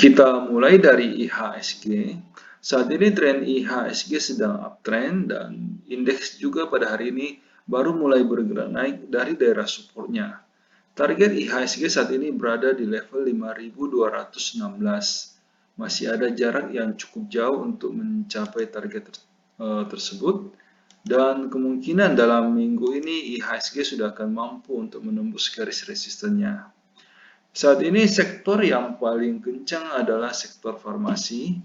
Kita mulai dari IHSG. Saat ini tren IHSG sedang uptrend dan indeks juga pada hari ini baru mulai bergerak naik dari daerah supportnya. Target IHSG saat ini berada di level 5.216. Masih ada jarak yang cukup jauh untuk mencapai target tersebut. Dan kemungkinan dalam minggu ini IHSG sudah akan mampu untuk menembus garis resistennya. Saat ini sektor yang paling kencang adalah sektor farmasi,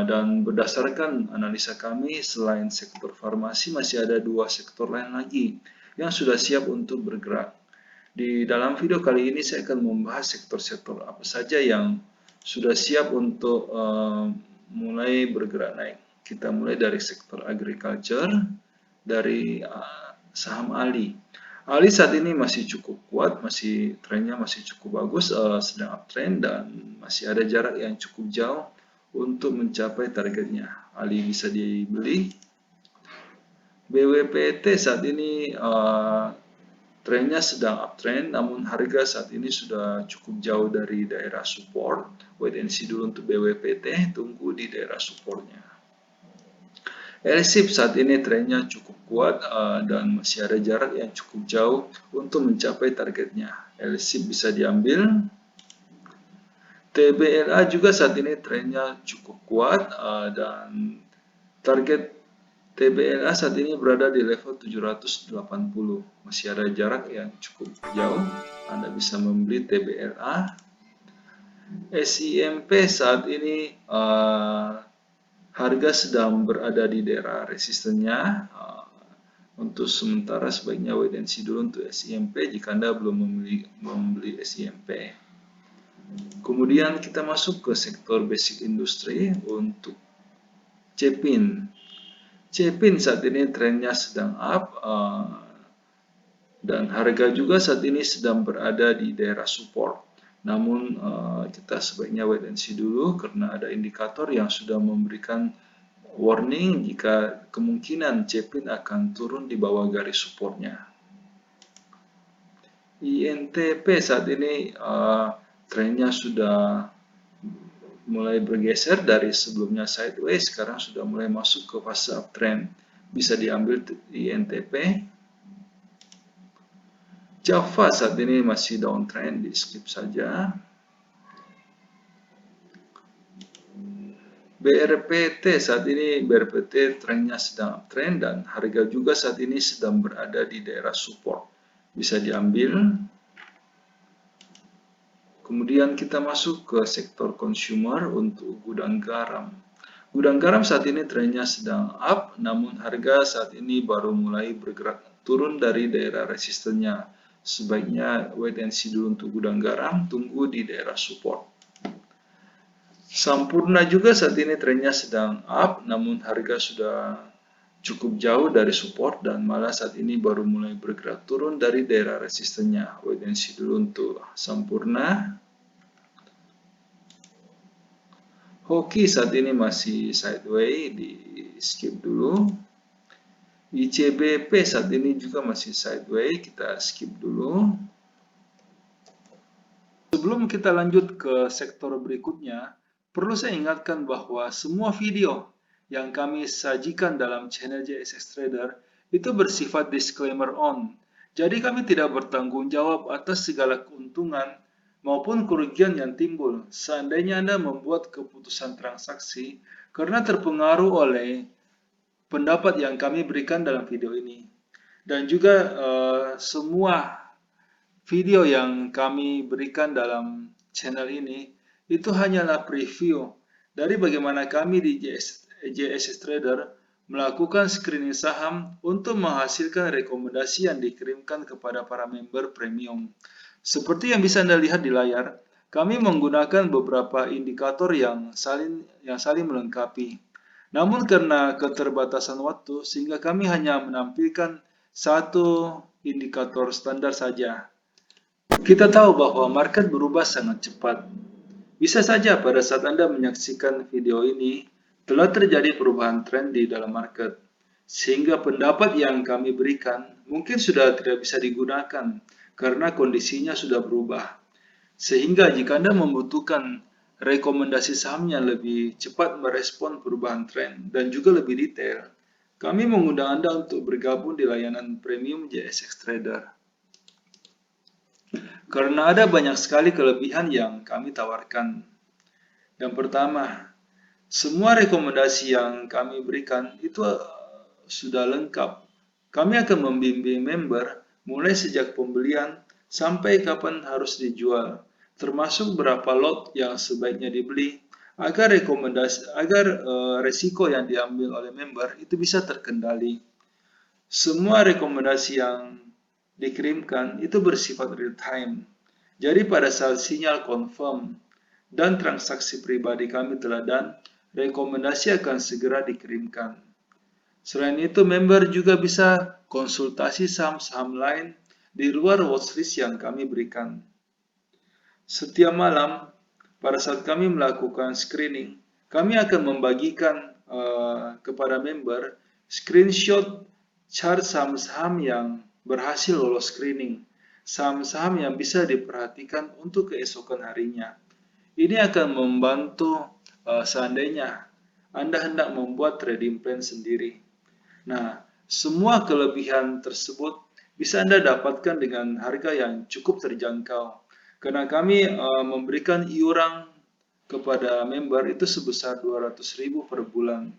dan berdasarkan analisa kami, selain sektor farmasi masih ada dua sektor lain lagi yang sudah siap untuk bergerak. Di dalam video kali ini saya akan membahas sektor-sektor apa saja yang sudah siap untuk mulai bergerak naik. Kita mulai dari sektor agriculture, dari saham ALI. ALI saat ini masih cukup kuat, trennya masih cukup bagus, sedang uptrend dan masih ada jarak yang cukup jauh untuk mencapai targetnya. ALI bisa dibeli. BWPT saat ini trennya sedang uptrend, namun harga saat ini sudah cukup jauh dari daerah support. Wait and see dulu untuk BWPT, tunggu di daerah supportnya. LSIP saat ini trennya cukup kuat dan masih ada jarak yang cukup jauh untuk mencapai targetnya. LSIP bisa diambil. TBLA juga saat ini trennya cukup kuat dan target TBLA saat ini berada di level 780. Masih ada jarak yang cukup jauh. Anda bisa membeli TBLA. SIMP saat ini harga sedang berada di daerah resistennya. Untuk sementara sebaiknya wait and see dulu untuk SIMP jika Anda belum membeli SIMP. Kemudian kita masuk ke sektor basic industry untuk Cepin. Cepin saat ini trennya sedang up dan harga juga saat ini sedang berada di daerah support. Namun kita sebaiknya wait and see dulu karena ada indikator yang sudah memberikan warning jika kemungkinan Cepin akan turun di bawah garis supportnya. INTP saat ini trennya sudah mulai bergeser dari sebelumnya sideways, sekarang sudah mulai masuk ke fase uptrend. Bisa diambil INTP. Java saat ini masih downtrend, di skip saja. BRPT saat ini trennya sedang uptrend dan harga juga saat ini sedang berada di daerah support. Bisa diambil. Kemudian kita masuk ke sektor consumer untuk gudang garam. Gudang garam saat ini trennya sedang up, namun harga saat ini baru mulai bergerak turun dari daerah resistennya. Sebaiknya wait and see dulu untuk gudang garam, tunggu di daerah support. Sampurna juga saat ini trennya sedang up, namun harga sudah cukup jauh dari support dan malah saat ini baru mulai bergerak turun dari daerah resistennya. Wait and see dulu untuk Sampurna. Hoki saat ini masih sideways, di skip dulu. ICBP saat ini juga masih sideways, kita skip dulu. Sebelum kita lanjut ke sektor berikutnya, perlu saya ingatkan bahwa semua video yang kami sajikan dalam channel JSX Trader itu bersifat disclaimer on. Jadi kami tidak bertanggung jawab atas segala keuntungan maupun kerugian yang timbul seandainya Anda membuat keputusan transaksi karena terpengaruh oleh pendapat yang kami berikan dalam video ini. Dan juga semua video yang kami berikan dalam channel ini itu hanyalah preview dari bagaimana kami di JSX Trader melakukan screening saham untuk menghasilkan rekomendasi yang dikirimkan kepada para member premium. Seperti yang bisa Anda lihat di layar, kami menggunakan beberapa indikator yang saling melengkapi. Namun karena keterbatasan waktu, sehingga kami hanya menampilkan satu indikator standar saja. Kita tahu bahwa market berubah sangat cepat. Bisa saja pada saat Anda menyaksikan video ini, telah terjadi perubahan tren di dalam market. Sehingga pendapat yang kami berikan mungkin sudah tidak bisa digunakan karena kondisinya sudah berubah. Sehingga jika Anda membutuhkan rekomendasi sahamnya lebih cepat merespon perubahan tren dan juga lebih detail, kami mengundang Anda untuk bergabung di layanan premium JSX Trader. Karena ada banyak sekali kelebihan yang kami tawarkan. Yang pertama, semua rekomendasi yang kami berikan itu sudah lengkap. Kami akan membimbing member mulai sejak pembelian sampai kapan harus dijual, termasuk berapa lot yang sebaiknya dibeli agar resiko yang diambil oleh member itu bisa terkendali. Semua rekomendasi yang dikirimkan itu bersifat real time. Jadi pada saat sinyal confirm dan transaksi pribadi kami telah done, rekomendasi akan segera dikirimkan. Selain itu, member juga bisa konsultasi saham-saham lain di luar watchlist yang kami berikan. Setiap malam, pada saat kami melakukan screening, kami akan membagikan kepada member screenshot chart saham-saham yang berhasil lolos screening, saham-saham yang bisa diperhatikan untuk keesokan harinya. Ini akan membantu seandainya Anda hendak membuat trading plan sendiri. Nah, semua kelebihan tersebut bisa Anda dapatkan dengan harga yang cukup terjangkau. Karena kami memberikan iuran kepada member itu sebesar 200.000 per bulan.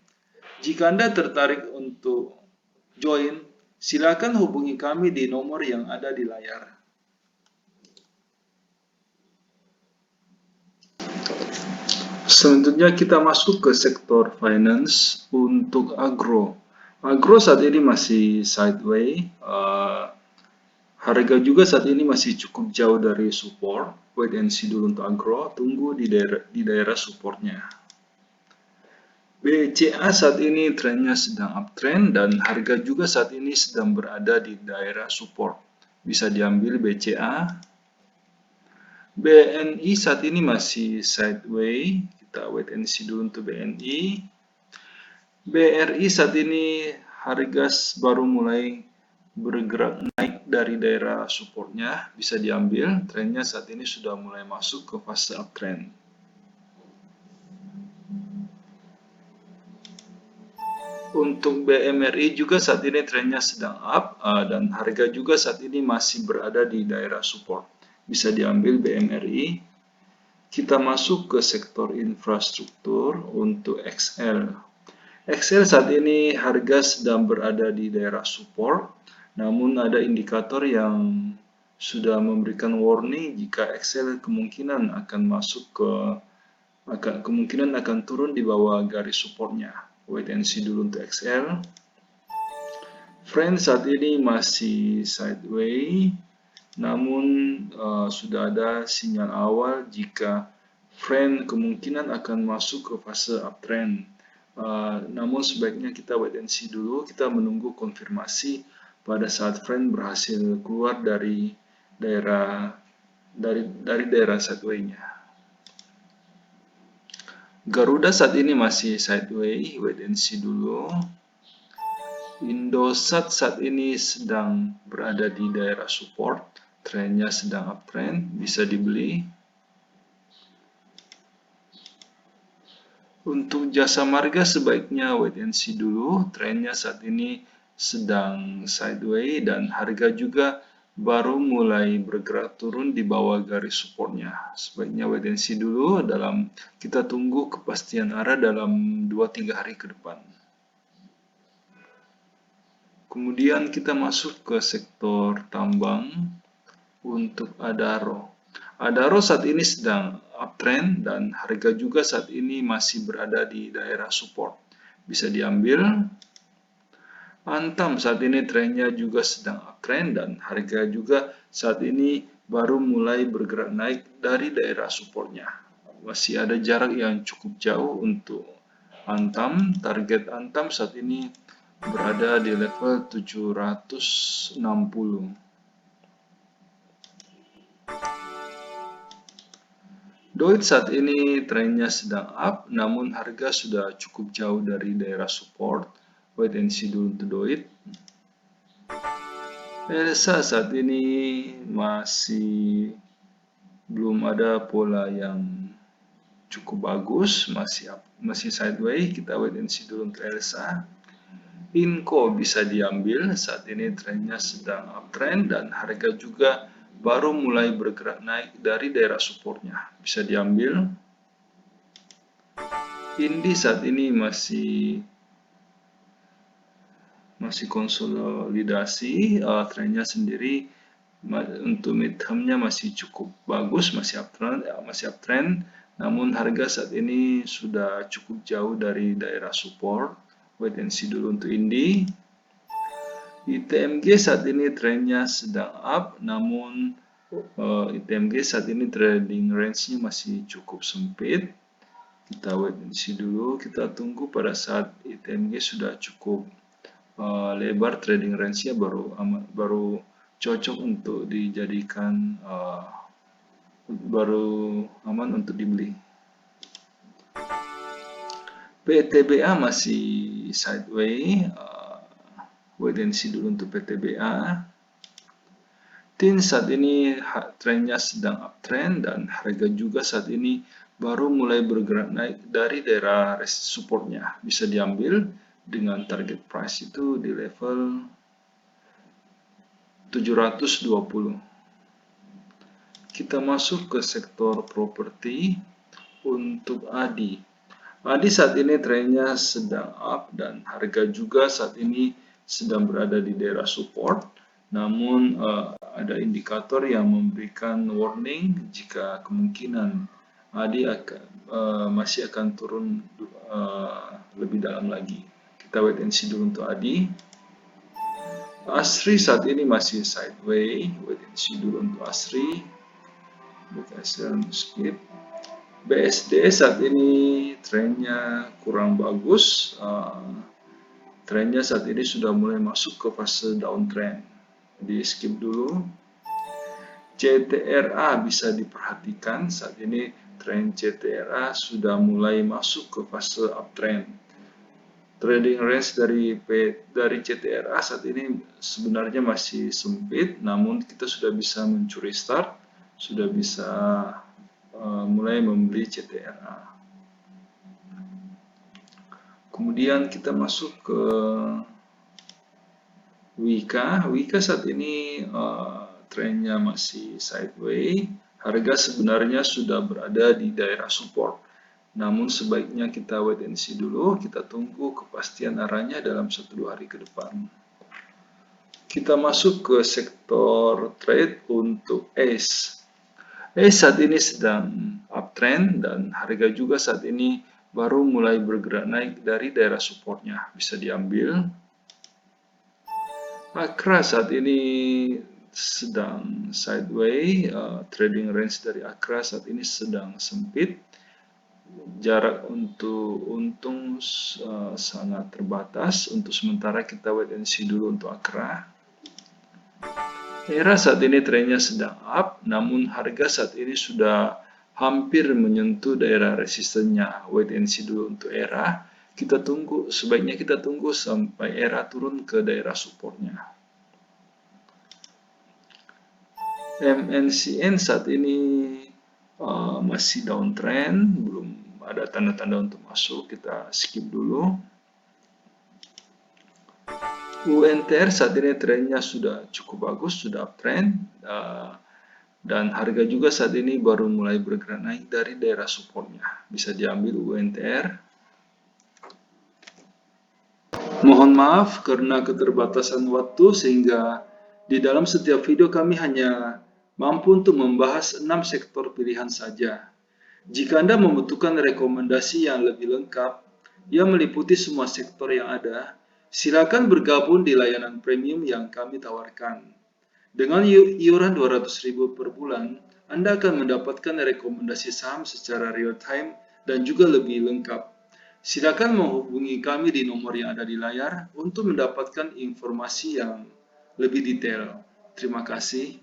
Jika Anda tertarik untuk join, silakan hubungi kami di nomor yang ada di layar. Selanjutnya kita masuk ke sektor finance untuk agro. Agro saat ini masih sideways. Harga juga saat ini masih cukup jauh dari support. Wait and see dulu untuk agro. Tunggu di daerah supportnya. BCA saat ini trennya sedang uptrend dan harga juga saat ini sedang berada di daerah support. Bisa diambil BCA. BNI saat ini masih sideways. Kita wait and see dulu untuk BNI. BRI saat ini harga baru mulai bergerak naik dari daerah supportnya, bisa diambil. Trennya saat ini sudah mulai masuk ke fase uptrend. Untuk BMRI juga saat ini trennya sedang up dan harga juga saat ini masih berada di daerah support. Bisa diambil BMRI. Kita masuk ke sektor infrastruktur untuk XL. XL saat ini harga sedang berada di daerah support, namun ada indikator yang sudah memberikan warning jika XL kemungkinan akan turun di bawah garis supportnya. Wait and see dulu untuk XL. Friend saat ini masih sideways, namun sudah ada sinyal awal jika Friend kemungkinan akan masuk ke fase uptrend. Namun sebaiknya kita wait and see dulu, kita menunggu konfirmasi pada saat Friend berhasil keluar dari daerah sideways-nya. Garuda saat ini masih sideways, wait and see dulu. Indosat saat ini sedang berada di daerah support, trennya sedang uptrend, bisa dibeli. Untuk jasa marga sebaiknya wait and see dulu, trennya saat ini sedang sideways dan harga juga baru mulai bergerak turun di bawah garis supportnya. Sebaiknya wait and see dulu, kita tunggu kepastian arah dalam 2-3 hari ke depan. Kemudian kita masuk ke sektor tambang untuk Adaro. Adaro saat ini sedang uptrend dan harga juga saat ini masih berada di daerah support. Bisa diambil. Antam saat ini trennya juga sedang uptrend dan harga juga saat ini baru mulai bergerak naik dari daerah supportnya. Masih ada jarak yang cukup jauh untuk Antam. Target Antam saat ini berada di level 760. Doit saat ini trennya sedang up, namun harga sudah cukup jauh dari daerah support. Wait and see dulu untuk Doit. Elsa saat ini masih belum ada pola yang cukup bagus, masih sideways. Kita wait and see dulu untuk ELSA. Inco bisa diambil, saat ini trennya sedang uptrend dan harga juga baru mulai bergerak naik dari daerah supportnya, bisa diambil. Indi saat ini masih konsolidasi, trennya sendiri untuk midterm-nya masih cukup bagus, masih uptrend, namun harga saat ini sudah cukup jauh dari daerah support. Wait and see dulu untuk Indi. ITMG saat ini trennya sedang up, namun ITMG saat ini trading range-nya masih cukup sempit. Kita wait and see dulu, kita tunggu pada saat ITMG sudah cukup lebar, trading range-nya baru cocok untuk dijadikan, baru aman untuk dibeli. PTBA masih sideways, wait and see dulu untuk PTBA. TIN saat ini trennya sedang uptrend dan harga juga saat ini baru mulai bergerak naik dari daerah supportnya, bisa diambil dengan target price itu di level 720. Kita masuk ke sektor properti untuk ADI. ADI saat ini trennya sedang up dan harga juga saat ini sedang berada di daerah support. Namun ada indikator yang memberikan warning jika kemungkinan ADI masih akan turun lebih dalam lagi. Kita wait and see dulu untuk ADI. ASRI saat ini masih sideways, wait and see dulu untuk ASRI. Skip. BSD saat ini trennya kurang bagus, trennya saat ini sudah mulai masuk ke fase downtrend, di skip dulu. CTRA bisa diperhatikan, saat ini tren CTRA sudah mulai masuk ke fase uptrend. Trading range dari CTRA saat ini sebenarnya masih sempit, namun kita sudah bisa mencuri start, sudah bisa mulai membeli CTRA. Kemudian kita masuk ke Wika. Wika saat ini trennya masih sideways. Harga sebenarnya sudah berada di daerah support. Namun sebaiknya kita wait and see dulu. Kita tunggu kepastian arahnya dalam 1-2 hari ke depan. Kita masuk ke sektor trade untuk ACE. Saat ini sedang uptrend dan harga juga saat ini baru mulai bergerak naik dari daerah supportnya, bisa diambil. Akra saat ini sedang sideways, trading range dari Akra saat ini sedang sempit, jarak untuk untung sangat terbatas. Untuk sementara kita wait and see dulu untuk Akra. ERA saat ini trennya sedang up, namun harga saat ini sudah hampir menyentuh daerah resistennya. Wait and see dulu untuk ERA. Sebaiknya kita tunggu sampai ERA turun ke daerah supportnya. MNCN saat ini masih downtrend, belum ada tanda-tanda untuk masuk, kita skip dulu. UNTR saat ini trennya sudah cukup bagus, sudah uptrend, dan harga juga saat ini baru mulai bergerak naik dari daerah supportnya, bisa diambil UNTR. Mohon maaf karena keterbatasan waktu sehingga di dalam setiap video kami hanya mampu untuk membahas 6 sektor pilihan saja. Jika Anda membutuhkan rekomendasi yang lebih lengkap yang meliputi semua sektor yang ada, silakan bergabung di layanan premium yang kami tawarkan. Dengan iuran 200.000 per bulan, Anda akan mendapatkan rekomendasi saham secara real time dan juga lebih lengkap. Silakan menghubungi kami di nomor yang ada di layar untuk mendapatkan informasi yang lebih detail. Terima kasih.